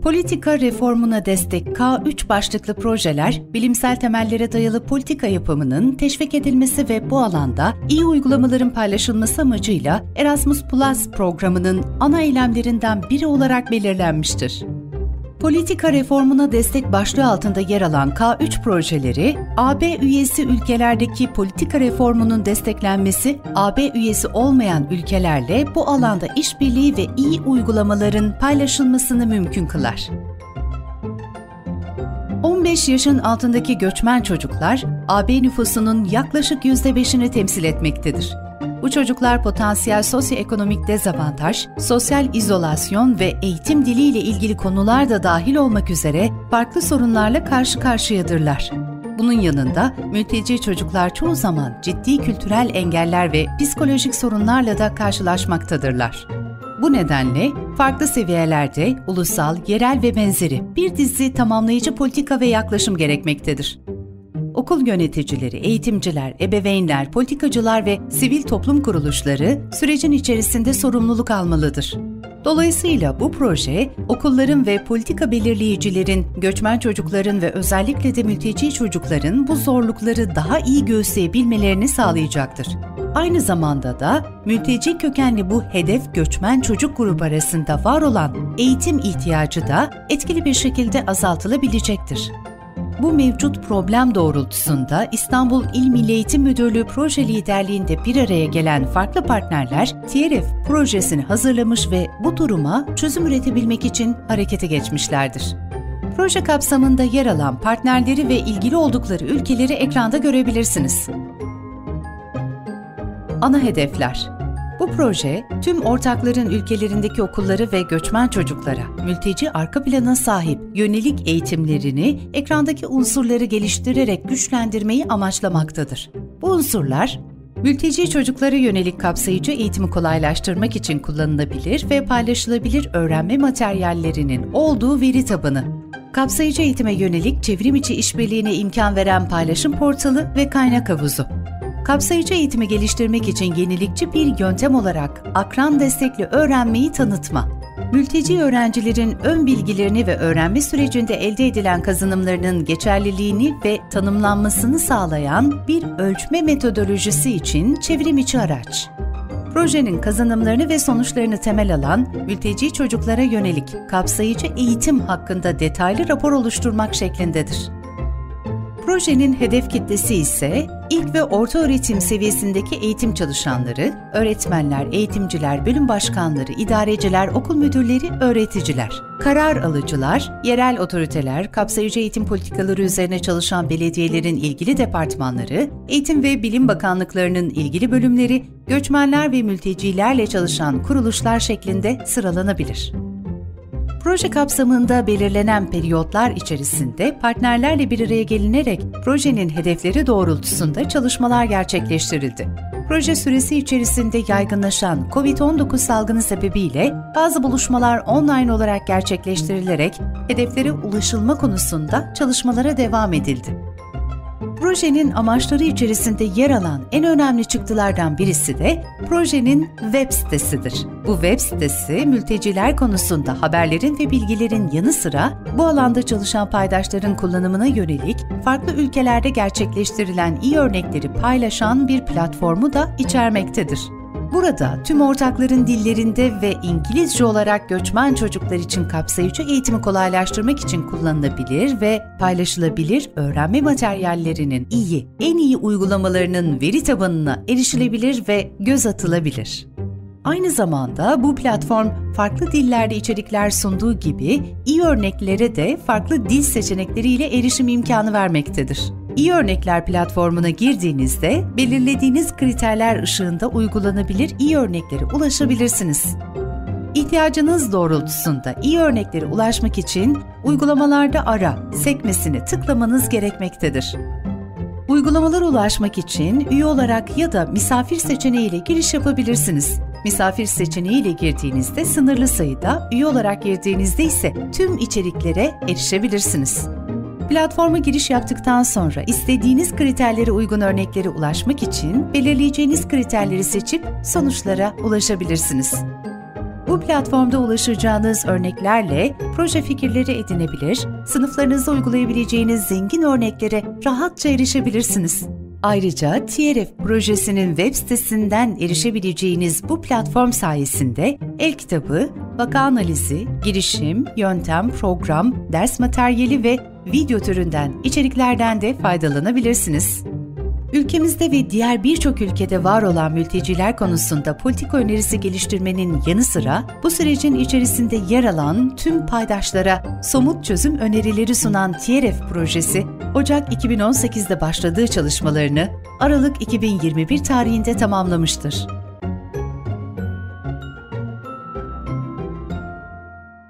Politika reformuna destek K3 başlıklı projeler, bilimsel temellere dayalı politika yapımının teşvik edilmesi ve bu alanda iyi uygulamaların paylaşılması amacıyla Erasmus Plus programının ana eylemlerinden biri olarak belirlenmiştir. Politika reformuna destek başlığı altında yer alan K3 projeleri, AB üyesi ülkelerdeki politika reformunun desteklenmesi, AB üyesi olmayan ülkelerle bu alanda işbirliği ve iyi uygulamaların paylaşılmasını mümkün kılar. 15 yaşın altındaki göçmen çocuklar, AB nüfusunun yaklaşık %5'ini temsil etmektedir. Bu çocuklar potansiyel sosyoekonomik dezavantaj, sosyal izolasyon ve eğitim diliyle ilgili konular da dahil olmak üzere farklı sorunlarla karşı karşıyadırlar. Bunun yanında mülteci çocuklar çoğu zaman ciddi kültürel engeller ve psikolojik sorunlarla da karşılaşmaktadırlar. Bu nedenle farklı seviyelerde ulusal, yerel ve benzeri bir dizi tamamlayıcı politika ve yaklaşım gerekmektedir. Okul yöneticileri, eğitimciler, ebeveynler, politikacılar ve sivil toplum kuruluşları sürecin içerisinde sorumluluk almalıdır. Dolayısıyla bu proje, okulların ve politika belirleyicilerin, göçmen çocukların ve özellikle de mülteci çocukların bu zorlukları daha iyi göğüsleyebilmelerini sağlayacaktır. Aynı zamanda da mülteci kökenli bu hedef göçmen çocuk grubu arasında var olan eğitim ihtiyacı da etkili bir şekilde azaltılabilecektir. Bu mevcut problem doğrultusunda İstanbul İl Milli Eğitim Müdürlüğü proje liderliğinde bir araya gelen farklı partnerler TRF projesini hazırlamış ve bu duruma çözüm üretebilmek için harekete geçmişlerdir. Proje kapsamında yer alan partnerleri ve ilgili oldukları ülkeleri ekranda görebilirsiniz. Ana hedefler. Bu proje, tüm ortakların ülkelerindeki okulları ve göçmen çocuklara, mülteci arka plana sahip yönelik eğitimlerini ekrandaki unsurları geliştirerek güçlendirmeyi amaçlamaktadır. Bu unsurlar, mülteci çocuklara yönelik kapsayıcı eğitimi kolaylaştırmak için kullanılabilir ve paylaşılabilir öğrenme materyallerinin olduğu veri tabanı, kapsayıcı eğitime yönelik çevrim içi işbirliğine imkan veren paylaşım portalı ve kaynak havuzu. Kapsayıcı eğitimi geliştirmek için yenilikçi bir yöntem olarak akran destekli öğrenmeyi tanıtma, mülteci öğrencilerin ön bilgilerini ve öğrenme sürecinde elde edilen kazanımlarının geçerliliğini ve tanımlanmasını sağlayan bir ölçme metodolojisi için çevrim içi araç. Projenin kazanımlarını ve sonuçlarını temel alan, mülteci çocuklara yönelik kapsayıcı eğitim hakkında detaylı rapor oluşturmak şeklindedir. Projenin hedef kitlesi ise ilk ve orta öğretim seviyesindeki eğitim çalışanları, öğretmenler, eğitimciler, bölüm başkanları, idareciler, okul müdürleri, öğreticiler, karar alıcılar, yerel otoriteler, kapsayıcı eğitim politikaları üzerine çalışan belediyelerin ilgili departmanları, Eğitim ve Bilim Bakanlıklarının ilgili bölümleri, göçmenler ve mültecilerle çalışan kuruluşlar şeklinde sıralanabilir. Proje kapsamında belirlenen periyotlar içerisinde partnerlerle bir araya gelinerek projenin hedefleri doğrultusunda çalışmalar gerçekleştirildi. Proje süresi içerisinde yaygınlaşan COVID-19 salgını sebebiyle bazı buluşmalar online olarak gerçekleştirilerek hedeflere ulaşılma konusunda çalışmalara devam edildi. Projenin amaçları içerisinde yer alan en önemli çıktılardan birisi de projenin web sitesidir. Bu web sitesi, mülteciler konusunda haberlerin ve bilgilerin yanı sıra bu alanda çalışan paydaşların kullanımına yönelik farklı ülkelerde gerçekleştirilen iyi örnekleri paylaşan bir platformu da içermektedir. Burada tüm ortakların dillerinde ve İngilizce olarak göçmen çocuklar için kapsayıcı eğitimi kolaylaştırmak için kullanılabilir ve paylaşılabilir öğrenme materyallerinin en iyi uygulamalarının veri tabanına erişilebilir ve göz atılabilir. Aynı zamanda bu platform farklı dillerde içerikler sunduğu gibi iyi örneklere de farklı dil seçenekleriyle erişim imkanı vermektedir. İyi Örnekler platformuna girdiğinizde belirlediğiniz kriterler ışığında uygulanabilir iyi örneklere ulaşabilirsiniz. İhtiyacınız doğrultusunda iyi örneklere ulaşmak için uygulamalarda ara sekmesini tıklamanız gerekmektedir. Uygulamalara ulaşmak için üye olarak ya da misafir seçeneğiyle giriş yapabilirsiniz. Misafir seçeneğiyle girdiğinizde sınırlı sayıda, üye olarak girdiğinizde ise tüm içeriklere erişebilirsiniz. Platforma giriş yaptıktan sonra istediğiniz kriterlere uygun örneklere ulaşmak için belirleyeceğiniz kriterleri seçip sonuçlara ulaşabilirsiniz. Bu platformda ulaşacağınız örneklerle proje fikirleri edinebilir, sınıflarınızda uygulayabileceğiniz zengin örneklere rahatça erişebilirsiniz. Ayrıca TRF projesinin web sitesinden erişebileceğiniz bu platform sayesinde el kitabı, vaka analizi, girişim, yöntem, program, ders materyali ve video türünden içeriklerden de faydalanabilirsiniz. Ülkemizde ve diğer birçok ülkede var olan mülteciler konusunda politika önerisi geliştirmenin yanı sıra bu sürecin içerisinde yer alan tüm paydaşlara somut çözüm önerileri sunan TRF projesi, Ocak 2018'de başladığı çalışmalarını Aralık 2021 tarihinde tamamlamıştır.